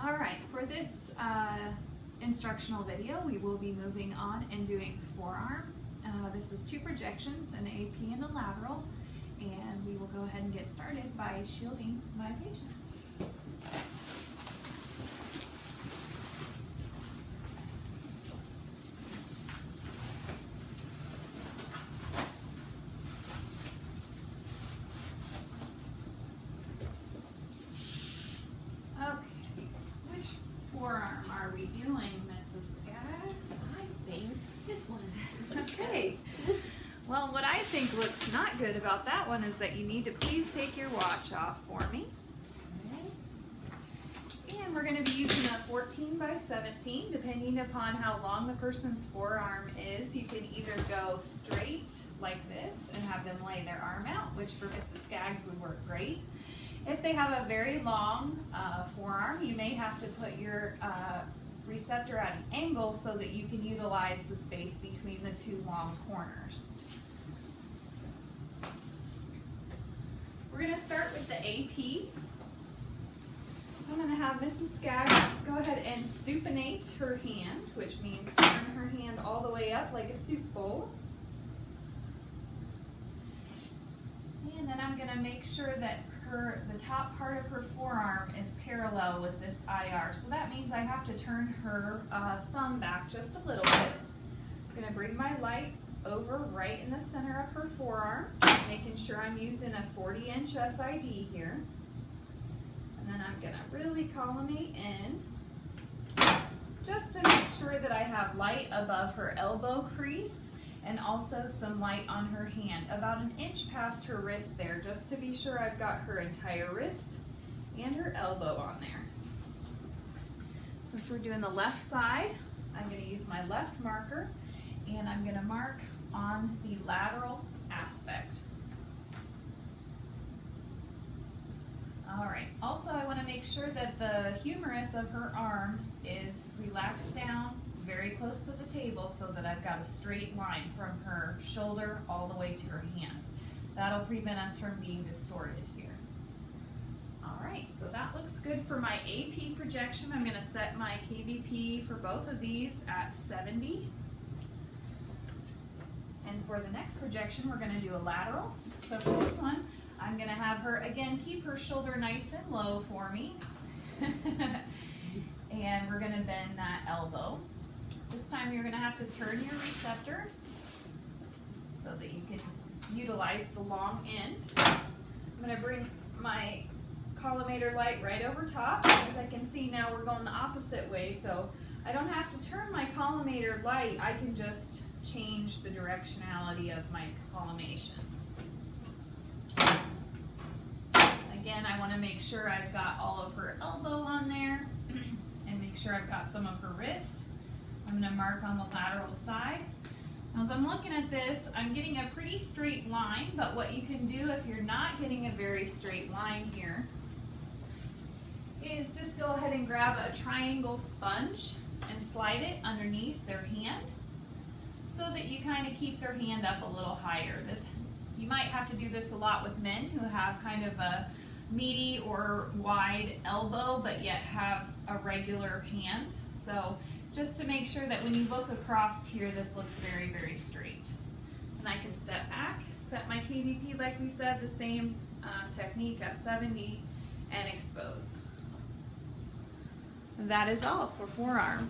All right, for this instructional video, we will be moving on and doing forearm. This is 2 projections, an AP and a lateral, and we will go ahead and get started by shielding my patient. Forearm are we doing, Mrs. Skaggs? I think this one. Okay. Well, what I think looks not good about that one is that you need to please take your watch off for me. Okay. And we're going to be using a 14 by 17, depending upon how long the person's forearm is. You can either go straight like this and have them lay their arm out, which for Mrs. Skaggs would work great. If they have a very long forearm, you may have to put your receptor at an angle so that you can utilize the space between the 2 long corners. We're going to start with the AP. I'm going to have Mrs. Skaggs go ahead and supinate her hand, which means turn her hand all the way up like a soup bowl. And then I'm going to make sure that the top part of her forearm is parallel with this IR. So that means I have to turn her thumb back just a little bit. I'm going to bring my light over right in the center of her forearm, making sure I'm using a 40-inch SID here. And then I'm going to really collimate in just to make sure that I have light above her elbow crease and also some light on her hand, about 1 inch past her wrist there, just to be sure I've got her entire wrist and her elbow on there. Since we're doing the left side, I'm going to use my left marker, and I'm going to mark on the lateral aspect. All right, also I want to make sure that the humerus of her arm is relaxed down very close to the table so that I've got a straight line from her shoulder all the way to her hand. That'll prevent us from being distorted here. All right, so that looks good for my AP projection. I'm going to set my KVP for both of these at 70. And for the next projection, we're going to do a lateral. So for this one, I'm going to have her, again, keep her shoulder nice and low for me. And we're going to bend that elbow. This time you're going to have to turn your receptor so that you can utilize the long end. I'm going to bring my collimator light right over top. As I can see now, we're going the opposite way, so I don't have to turn my collimator light. I can just change the directionality of my collimation. Again, I want to make sure I've got all of her elbow on there and make sure I've got some of her wrist. I'm going to mark on the lateral side. Now, as I'm looking at this, I'm getting a pretty straight line, but what you can do if you're not getting a very straight line here is just go ahead and grab a triangle sponge and slide it underneath their hand so that you kind of keep their hand up a little higher. You might have to do this a lot with men who have kind of a meaty or wide elbow but yet have a regular hand. So just to make sure that when you look across here, this looks very, very straight. And I can step back, set my KVP like we said, the same technique at 70, and expose. And that is all for forearm.